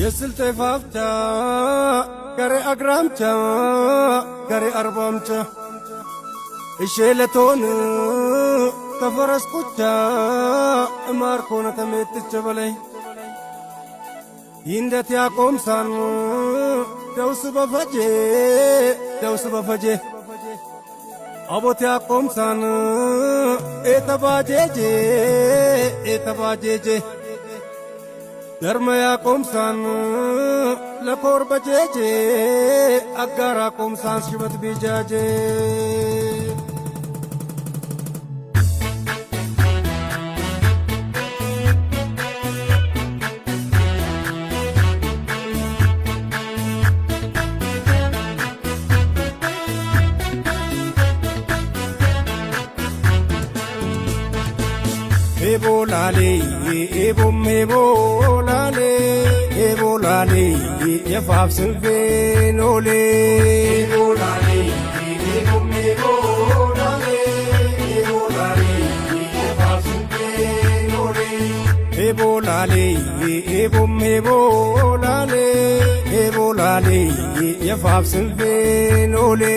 የስልጤ ፋፍቻ ገሬ አግራምቻ ገሬ አርባምቻ እሼለቶን ተፈረስ ቁቻ እማርኮነ ተሜትቸ በላይ ይንደት ያቆምሳን ደውስ በፈጄ አቦት ያቆምሳን ኤተባጄጄ ደርመ ያቆምሳን ለኮር በጄጄ አጋር አቆምሳን ሽበት ቢጃጄ Ebolale, ebolale, yafaf silvenole. Ebolale, ebolale, yafaf silvenole. Ebolale, ebolale, yafaf silvenole.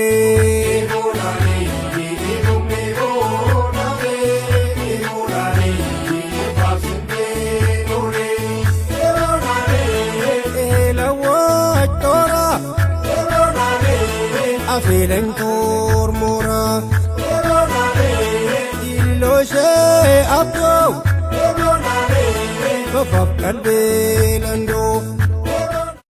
Feeling tormora, iloshe abdo, bafaf kalbe lando.